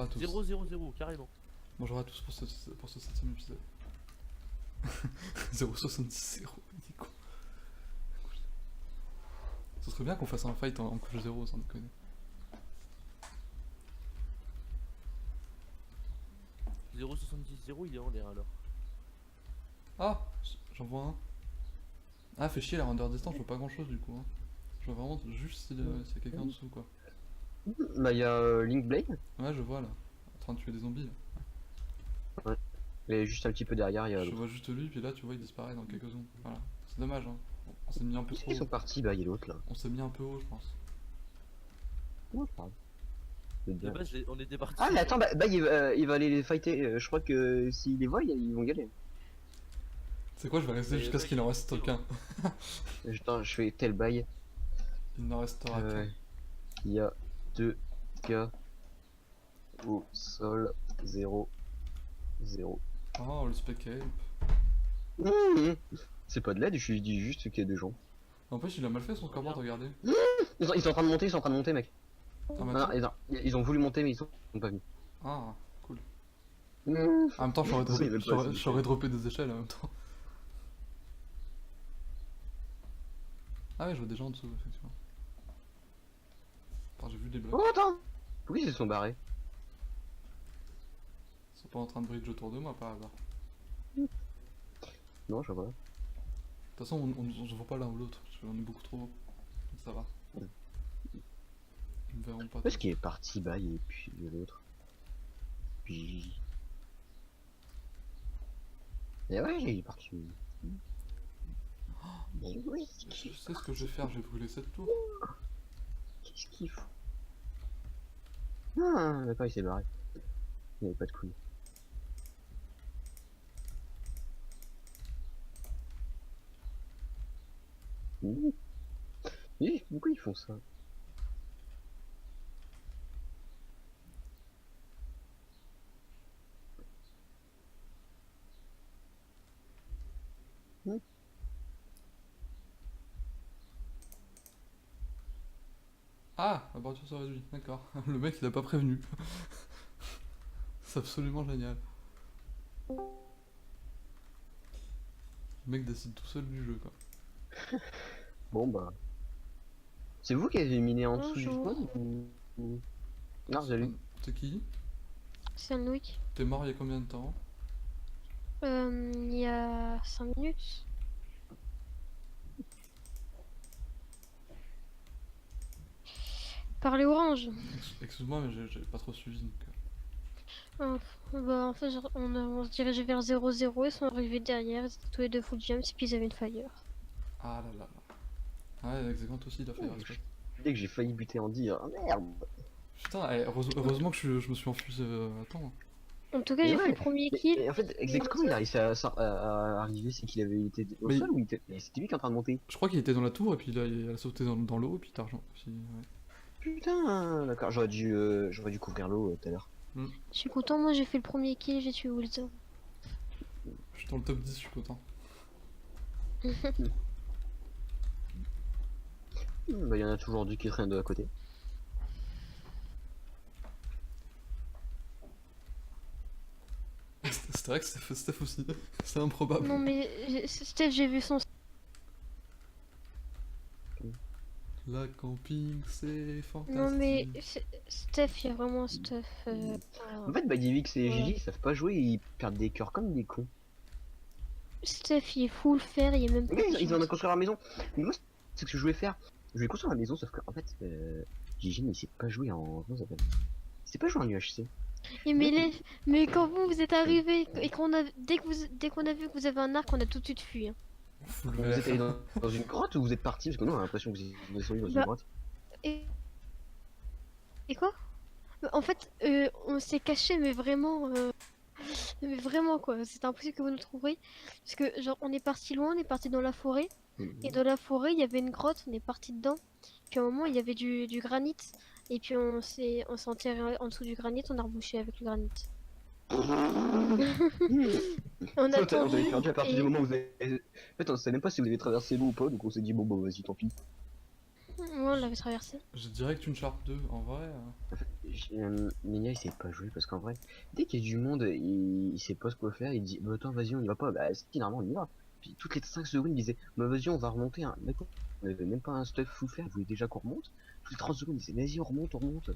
à tous. 0-0-0, carrément. Bonjour à tous pour ce 7ème épisode. 0,70, 0, il est con. Ce serait bien qu'on fasse un fight en couche 0 sans déconner. « 0,70-0, il est en l'air alors. Ah, j'en vois un. Ah, fait chier la render distance, je vois pas grand chose du coup. Hein. Je vois vraiment juste s'il y a quelqu'un en dessous quoi. Bah y'a Link Blade. Ouais, je vois là, en train de tuer des zombies. Là. Ouais. Et juste un petit peu derrière, y'a Je l'autre. vois juste lui, puis là tu vois il disparaît dans quelques secondes. Voilà. C'est dommage, hein. On s'est mis un peu Est-ce trop qu'ils sont haut. partis? Bah y'a l'autre là. On s'est mis un peu haut, je pense. Ouais, c'est pas grave. C'est De bien. base, on était parti. Ah mais attends, bah il va aller les fighter. Je crois que s'il les voit, ils vont y aller. C'est quoi, je vais rester Mais jusqu'à ce qu'il en reste aucun. Attends, je fais tel bail. Il n'en restera qu'un. Il y a 2 gars au sol 0 0. Oh, le spec cape. C'est pas de l'aide, je dis juste qu'il y a des gens. En plus, il a mal fait son commande, regardez. Ils sont en train de monter, mec. Ah, Non, maintenant. ils ont voulu monter, mais ils sont pas venus. Ah, cool. Mmh. En même temps, Ils veulent pas, j'aurais droppé des échelles en même temps. Ah ouais, je vois des gens en dessous, effectivement. Enfin, j'ai vu des blocs. Oh, attends! Oui, ils se sont barrés. Ils sont pas en train de bridge autour de moi par hasard. Non, je vois pas. De toute façon, on se voit pas l'un ou l'autre, parce qu'on est beaucoup trop haut. Donc ça va. Ils me verront pas. Où est-ce qu'il est parti, bail, et puis l'autre? Puis. Et ouais, il est parti. Mais oui, Je sais ce que je vais faire, je vais brûler cette tour. qu'est-ce qu'il faut? Ah, d'accord, il s'est barré. Il avait pas de couilles. Oui, pourquoi ils font ça? Ah, la bordure se réduit, d'accord. Le mec il a pas prévenu. C'est absolument génial. Le mec décide tout seul du jeu quoi. Bon bah. C'est vous qui avez miné en dessous du Bonjour. spawn ou... Non, salut. T'es qui? C'est un Louis. T'es mort il y a combien de temps? Il y a 5 minutes. Par les oranges. Excuse-moi, mais j'ai pas trop suivi donc. Bah, en fait, on se dirigeait vers 0-0. Ils sont arrivés derrière. Ils étaient tous les deux full gems. Et puis ils avaient une fire. Ah là là là. Ouais, Exegant aussi il a fait respect. Dès que j'ai failli buter Andy, oh merde! Putain, heureusement que je me suis enfui à temps. En tout cas, Mais j'ai ouais, fait le premier kill. Et en fait, exactement, comment il a réussi à arriver? C'est qu'il avait été au Mais sol ou c'était lui qui est en train de monter? Je crois qu'il était dans la tour et puis là il a sauté dans l'eau et puis t'as rejoint. Ouais. Putain, d'accord, j'aurais dû couvrir l'eau tout à l'heure. Je suis content. Moi, j'ai fait le premier kill. J'ai tué Wilson. Je suis dans le top 10, je suis content. Bah, il y en a toujours deux qui traînent de à côté. C'est vrai que Steph aussi. C'est improbable. Non, mais Steph, j'ai vu son. La camping, c'est fantastique. Non, mais Steph, il y a vraiment Steph. En fait, bah, Divix et Ouais. Gigi, ils savent pas jouer, ils perdent des cœurs comme des cons. Steph, il est full fer. Il est même pas. Regarde, ils ont construit leur maison. Mais moi, c'est ce que je voulais faire. Je voulais construire la maison, sauf que, en fait, Gigi, il sait pas jouer en. Comment ça s'appelle? Il sait pas jouer en UHC. Et mais quand vous êtes arrivé et dès qu'on a vu que vous avez un arc, on a tout de suite fui. Hein. Full Vous vert. êtes allé dans une grotte ou vous êtes parti? Parce que nous, on a l'impression que vous êtes descendu dans une Bah, grotte. Et quoi? En fait, on s'est caché, mais vraiment quoi. C'était impossible que vous nous trouviez parce que genre on est parti loin, on est parti dans la forêt et dans la forêt il y avait une grotte, on est parti dedans. Puis à un moment il y avait du granit et puis on s'est enterré en dessous du granit, on a rebouché avec le granit. On a Vous avez attendu perdu à partir et- du moment où vous avez. En fait, on savait même pas si vous avez traversé l'eau ou pas, donc on s'est dit bon, bah vas-y, tant pis. Ouais, on l'avait traversé. J'ai direct une Sharp 2, en vrai. Minia il sait pas jouer parce qu'en vrai, dès qu'il y a du monde, il sait pas ce qu'on faire, il dit bah attends vas-y on y va pas, bah si normalement on y va. Puis toutes les 5 secondes il disait bah vas-y on va remonter hein. Mec, on avait même pas un stuff fou faire, vous voulez déjà qu'on remonte. Toutes les 30 secondes il disait vas-y on remonte, on remonte.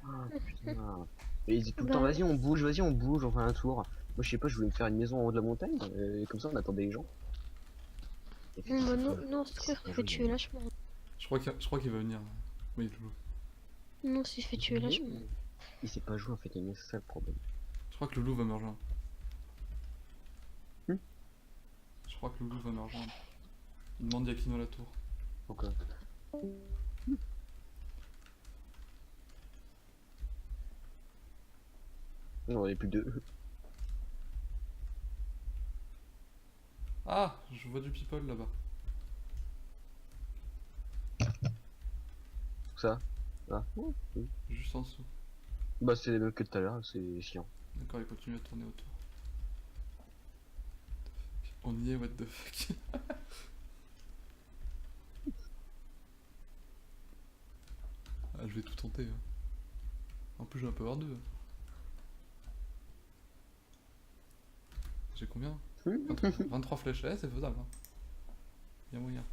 Ah putain. Et il disait tout le temps Bah, vas-y on bouge, on fait un tour. Moi je sais pas, je voulais me faire une maison en haut de la montagne, et comme ça on attendait les gens. Et puis, bah, c'est non, pas- non, on se c'est pas fait joué, tuer lâchement. Je crois qu'il va venir. Oui, Loulou. Non, on s'est fait tuer lâchement. Il sait pas jouer en fait, c'est ça le problème. Je crois que Loulou va me rejoindre. Hmm. Je crois que Loulou va me rejoindre. Il demande Yakino la tour. Donc, non, on est plus deux. Ah, je vois du people là-bas. Ça. Ah. Juste en dessous. Bah c'est les mêmes que tout à l'heure, c'est chiant. D'accord, il continue à tourner autour. What the fuck. On y est, what the fuck. Ah, je vais tout tenter. Hein. En plus, j'ai un power 2. J'ai combien 23 flèches. Eh, c'est faisable. Hein. Y a moyen.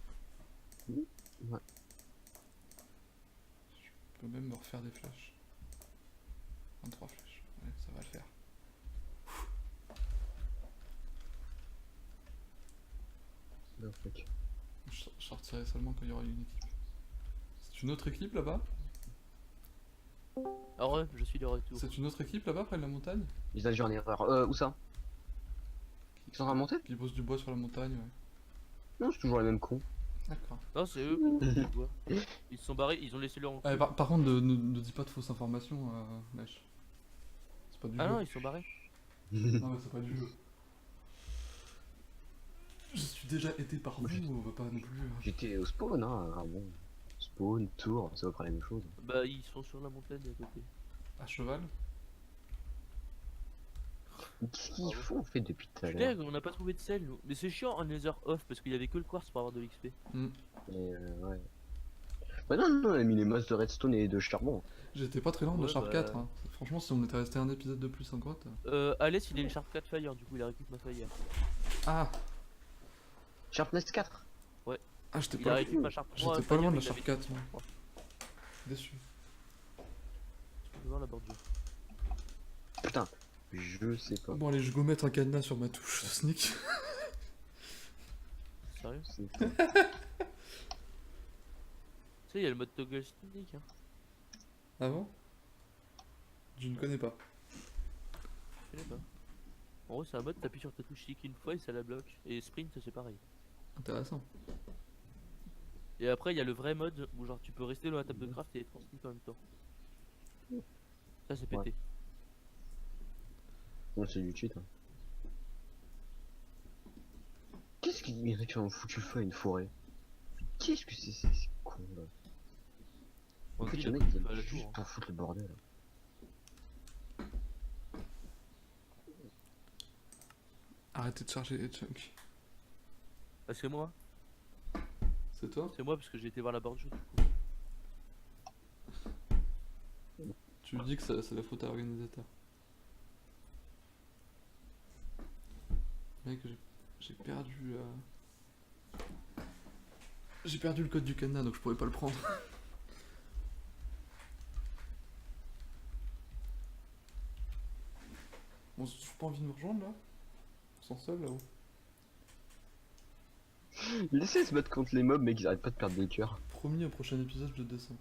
Ouais. Je peux même me refaire des flèches. 23 flèches. Ouais, ça va le faire. Non, fuck. Je sortirai seulement quand il y aura une équipe. C'est une autre équipe là-bas? Ah ouais, je suis de retour. C'est une autre équipe là-bas près de la montagne? Ils ont en erreur. Où ça? Ils sont en train de monter? Qui pose du bois sur la montagne, ouais. Non, c'est toujours les mêmes cons. D'accord. Non, c'est eux. Je vois. Ils se sont barrés, ils ont laissé leur. Par contre, ne dis pas de fausses informations, Mèche. C'est pas du Ah jeu. non, ils se sont barrés. Non, mais c'est pas du jeu. Je suis déjà été par vous, on va pas non plus. J'étais au spawn, hein. Ah bon. Spawn, tour, c'est à peu près la même chose. Bah, ils sont sur la montagne à côté. À cheval? Qu'est-ce qu'ils font en fait depuis tout à Je l'heure? on n'a pas trouvé de sel, nous. Mais c'est chiant en Nether off parce qu'il y avait que le quartz pour avoir de l'XP. Ouais. Bah non, non, on a mis les masses de redstone et de charbon. J'étais pas très loin de la Ouais, Sharp bah. 4. Hein. Franchement, si on était resté un épisode de plus en grotte. Alès, il est le Sharp 4 Fire, du coup, il a récupéré ma Fire. Ah! Sharpness 4. Ah, j'étais Il a pas, récupéré ma Sharp 3. j'étais pas loin de la il Sharp avait- 4, moi. Déçu. Je vais voir la bordure. Putain, je sais pas. Bon, allez, je vais go mettre un cadenas sur ma touche de sneak. Sérieux? C'est- Tu sais, il y a le mode toggle sneak. Hein. Ah bon? Je ne connais pas. Je connais pas. En gros, c'est un mode, t'appuies sur ta touche stick une fois et ça la bloque. Et sprint, c'est pareil. Intéressant. Et après, il y a le vrai mode où genre tu peux rester dans la table de craft et être en sneak en même temps. Ça, c'est pété. Ouais. Non, c'est du cheat. Hein. Qu'est-ce qu'il y en a qui ont foutu le feu à une forêt? Qu'est-ce que c'est con là? En On fait, dit, il y en a il a qui pas viennent la juste tour, hein. pour foutre le bordel. Arrêtez de charger les chunks. Ah, c'est moi? C'est toi? C'est moi parce que j'ai été voir la bordure du coup. Tu dis que c'est la faute à l'organisateur. Mec, j'ai perdu. J'ai perdu le code du cadenas donc je pourrais pas le prendre. Bon, j'ai toujours pas envie de me rejoindre là? On sent seul là-haut. Laissez se battre contre les mobs, mais ils arrêtent pas de perdre des cœurs. Promis, au prochain épisode, je descends.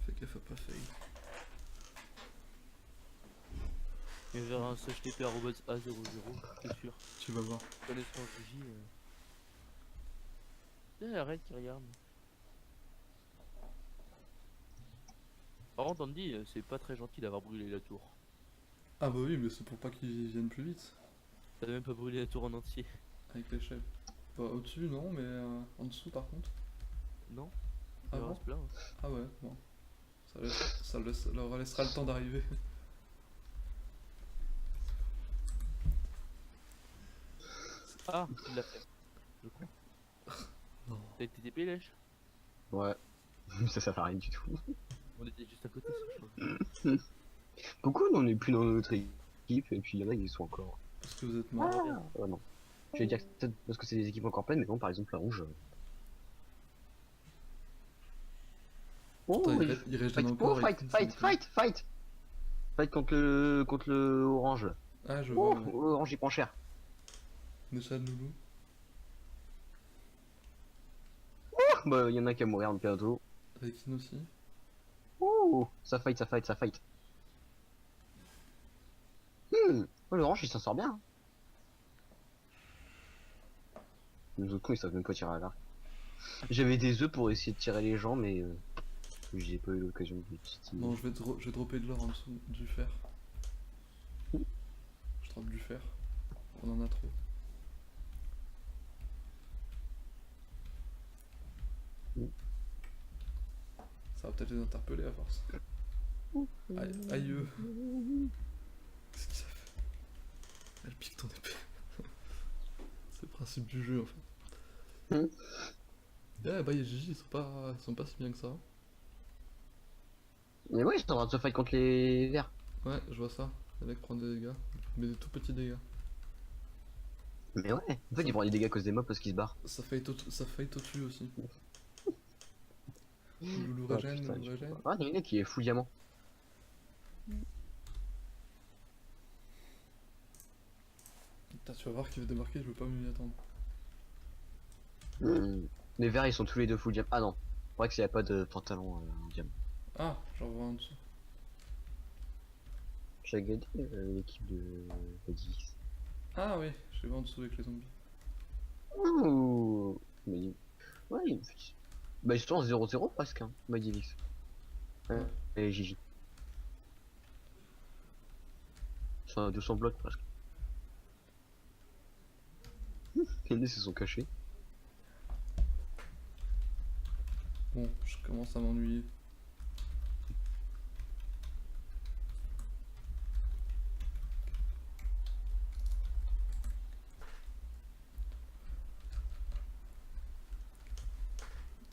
Fais gaffe à pas fail. Il y avait un http@a00, c'est sûr. Tu vas voir. Connaissance J. Arrête qui regarde. Par contre, Andy, c'est pas très gentil d'avoir brûlé la tour. Ah bah oui, mais c'est pour pas qu'ils viennent plus vite. T'as même pas brûlé la tour en entier. Avec l'échelle. Bah au-dessus non, mais en dessous par contre. Non? Ah Il en bon? reste plein. Hein. Ah ouais, bon. Ça leur laissera le temps d'arriver. Ah, il l'a fait. Je crois. Non. T'as été TP lèche? Ouais. Ça fait rien du tout. On était juste à côté, c'est chaud. Beaucoup on n'est plus dans notre équipe, et puis il y en a qui sont encore. Parce que vous êtes mort. Ouais, non. Je vais dire que c'est peut-être parce que c'est des équipes encore pleines, mais bon, par exemple, la rouge. Oh, Putain, il il régène fight, encore. oh, et fight, tout, fight, c'est fight, fight! Fight contre le orange là. Ah, je Oh, vois. Ouais. orange il prend cher. Déjà de loulou. Bah, il y en a qui va mourir bientôt. Avec Kin aussi. Oh, ça fight, ça fight, ça fight. Oh, l'orange il s'en sort bien. Hein. Les autres cons ils savent même pas tirer à l'arc. J'avais des œufs pour essayer de tirer les gens, mais j'ai pas eu l'occasion de l'utiliser. Non, je vais dropper de l'or en dessous du fer. Je drop du fer. On en a trop. Ça va peut-être les interpeller à force. Aïe, aïe. Qu'est-ce que ça fait? Elle pique ton épée. C'est le principe du jeu en fait. Eh bah GG, ils sont pas si bien que ça. Mais ouais, ils sont en train de se fight contre les verts. Ouais, je vois ça. Le mec prend des dégâts. Mais des tout petits dégâts. Mais ouais, en fait, ils prennent des dégâts à cause des mobs parce qu'ils se barrent. Ça fight au-dessus aussi. Loulou Ah, régène, putain, Loulou je sais régène. pas. Ah, il y en a qui est full diamant. Putain, tu vas voir qu'il va débarquer, je veux pas m'y attendre. Les verts, ils sont tous les deux full diamant. Ah non, c'est vrai que s'il n'y a pas de pantalon en diamant. Ah, j'en vois en dessous. J'ai regardé l'équipe de 10. Ah oui, je vais en dessous avec les zombies. Ouh, mais ouais, bah ils sont en 0-0 presque, hein, Medivix. Ouais, Ouais. et Gigi. Ils sont à 200 blocs presque. Les se sont cachés. Bon, je commence à m'ennuyer.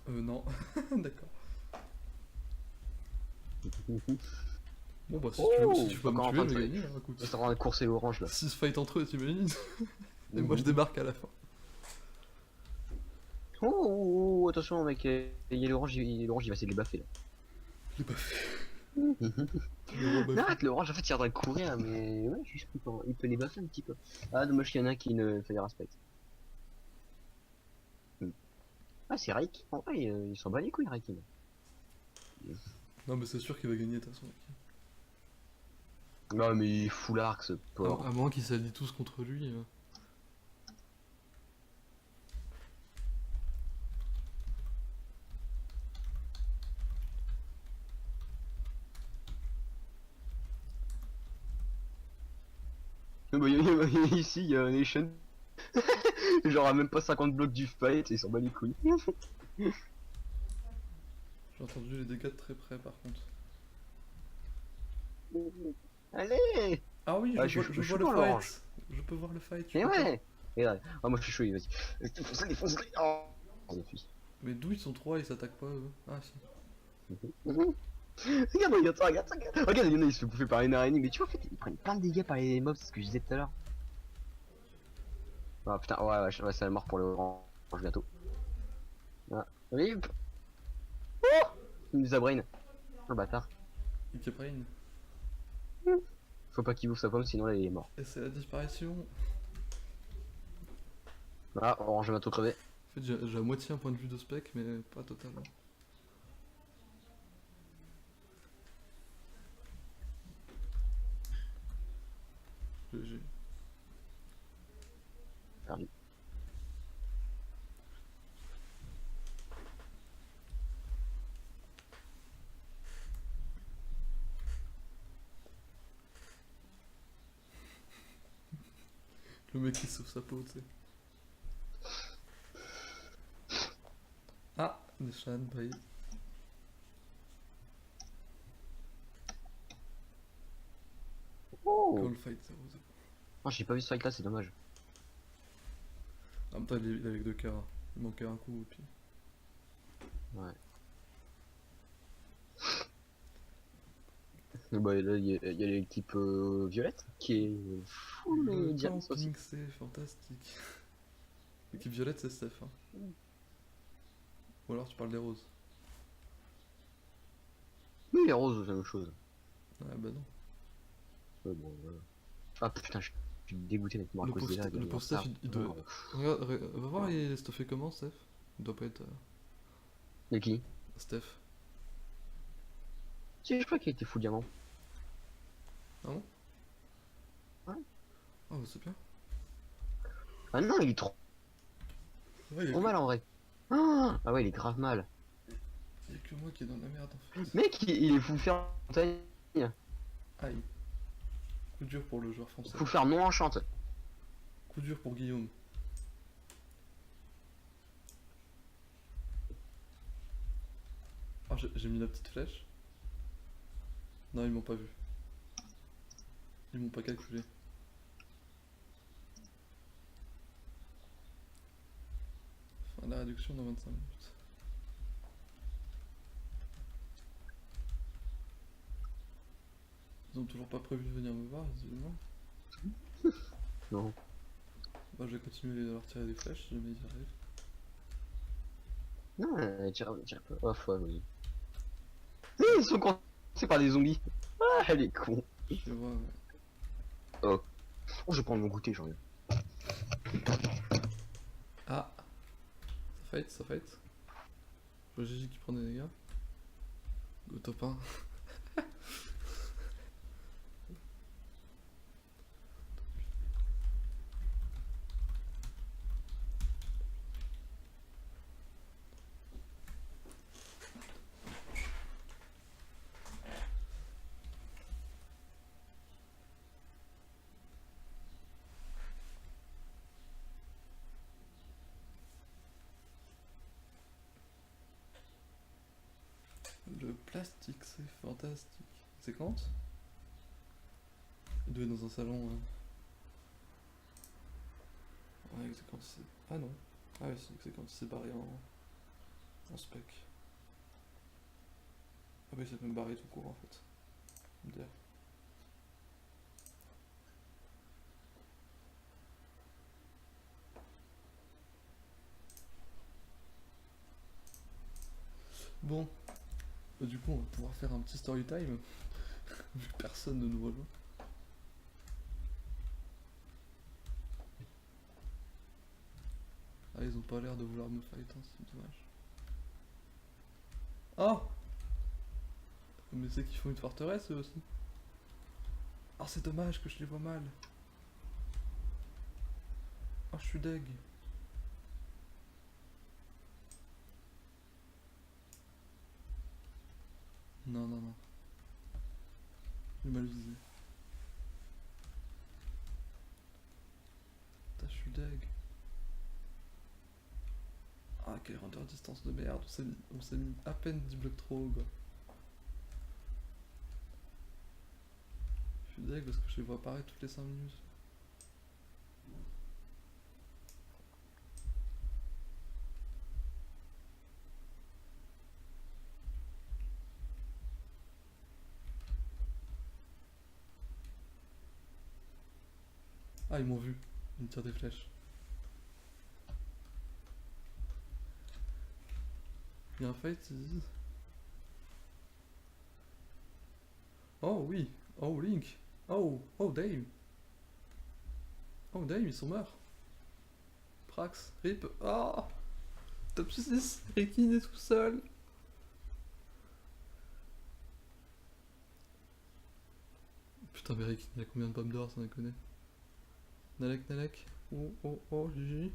Non. D'accord. Bon bah si Oh, si tu peux me encore tuer, en train je de vais gagner, hein, écoute. Ils sont en train de courser l'orange là. Si se fight entre eux, t'imagines? Et moi je débarque à la fin. Oh, oh, oh, attention mec, il y a l'orange, l'orange il va essayer de les baffer là. Je l'ai pas fait. Je le vois Mais baffer. arrête, l'orange en fait il est en train de courir mais ouais, juste il peut les baffer un petit peu. Ah dommage qu'il y en a qui ne fait des respect. Ah c'est Raik, en vrai il s'en bat les couilles Raik. Non mais c'est sûr qu'il va gagner de toute façon. Non mais il est full arc ce À porc. moins qu'ils s'allient tous contre lui. Bah, ici il y a un nation. Genre à même pas 50 blocs du fight et il s'en bat les couilles. J'ai entendu les dégâts de très près par contre. Allez. Ah oui, Ah, je je vois suis dans le l'orange. fight. Je peux voir le fight. Mais ouais. Et là, ah moi je suis chaud, vas-y. Défonce-les. Oh. Mais d'où ils sont trois, ils s'attaquent pas eux? Ah si. Regarde ça, regarde ça, regarde. Regarde, il y en a, il se fait bouffer par une araignée, mais tu vois, en fait, ils prennent plein de dégâts par les mobs, c'est ce que je disais tout à l'heure. Ah putain, ouais, c'est la mort pour le orange bientôt. Ah, rip. Oh, il nous a brain. Oh, bâtard. Il te brain. Faut pas qu'il bouffe sa pomme, sinon là il est mort. Et c'est la disparition. Ah, orange va bientôt crever. En fait, j'ai à moitié un point de vue de spec, mais pas totalement. GG. Perdu. Le mec qui sauve sa peau, tu sais. Ah, Deshan, bye. Oh. Call fight 0-0. Ah, j'ai pas vu ce fight là, c'est dommage. En même temps, il est avec 2 cœurs. Il manquait un coup et puis. Ouais. Et bah, là, il y a l'équipe violette qui est full Le Diams aussi. camping, c'est fantastique. L'équipe violette, c'est Steph. Hein. Ou alors tu parles des roses. Oui, les roses, c'est la même chose. Ouais, bah non. Ouais, bon, voilà. Ah putain, je suis dégoûté d'être mort à Le cause pauvre des lags. le pauvre Steph, il doit. Regarde, va voir, il est stuffé comment, Steph? Il doit pas être. De qui? Steph. Si, je crois qu'il était full diamant. Ah bon? Ouais. Ah, bah c'est bien. Ah non, il est trop Ouais, il y a mal en vrai. Ah ouais, il est grave mal. y a que moi qui est dans la merde en fait. Mec, il est full faire montagne. Aïe. Coup dur pour le joueur français. Full faire non enchante. Coup dur pour Guillaume. Ah, j'ai mis la petite flèche. Non, ils m'ont pas vu. Ils m'ont pas calculé. Fin de la réduction dans 25 minutes. Ils ont toujours pas prévu de venir me voir, visiblement. Non. Moi, je vais continuer de leur tirer des flèches si jamais ils y arrivent. Non, tire pas. Oh, ouais, oui. Ils sont coincés par des zombies. Ah, elle est con. Je les vois, ouais. Oh, je vais prendre mon goûter, j'en ai. Ah, ça fight, ça fight. Je vois Gigi qui prend des dégâts. Go top 1. Le plastique, c'est fantastique. C'est quand? Il doit être dans un salon. Ouais, c'est quand il s'est. Ah non. Ah oui, c'est quand il s'est barré en spec. Ah bah il s'est même barré tout court en fait. MDR. Bon. Bah, du coup, on va pouvoir faire un petit story time. Vu que personne ne nous rejoint. Ah, ils ont pas l'air de vouloir me fight, hein, c'est dommage. Oh! Mais c'est qu'ils font une forteresse eux aussi. Ah, c'est dommage que je les vois mal. Ah, je suis deg. Non, non, non. J'ai mal visé. Putain, je suis deg. Ah, quel render distance de merde. On s'est mis à peine 10 blocs trop haut, quoi. Je suis deg parce que je les vois apparaître toutes les 5 minutes. Ah, ils m'ont vu. Ils me tirent des flèches. Il y a un fight, ils disent. Oh oui. Oh Link. Oh. Oh Dave. Oh Dave, ils sont morts. Prax. Rip. Ah. Top 6. Rikin est tout seul. Putain, mais Rikin, il a combien de pommes d'or, sans déconner. Nalek, Nalek. Oh, oh, oh, GG.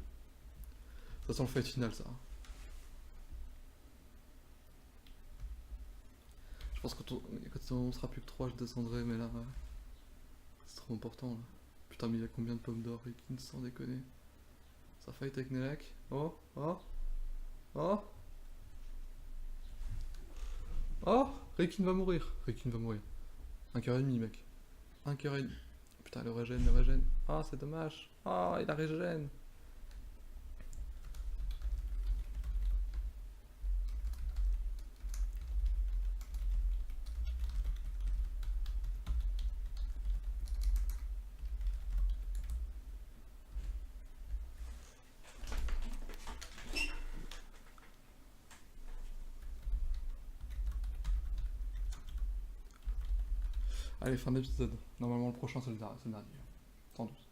Ça sent le fight final, ça. Je pense que quand on sera plus que 3, je descendrai, mais là, c'est trop important, là. Putain, mais il y a combien de pommes d'or, Rikin, sans déconner. Ça fight avec Nalek. Oh, oh, oh. Oh, Rikin va mourir. Rikin va mourir. 1 cœur et demi, mec. 1 cœur et demi. Putain, le régène, le régène. Ah, c'est dommage. Ah, il a régène. Allez, fin d'épisode. Normalement, le prochain, c'est le dernier. Sans doute.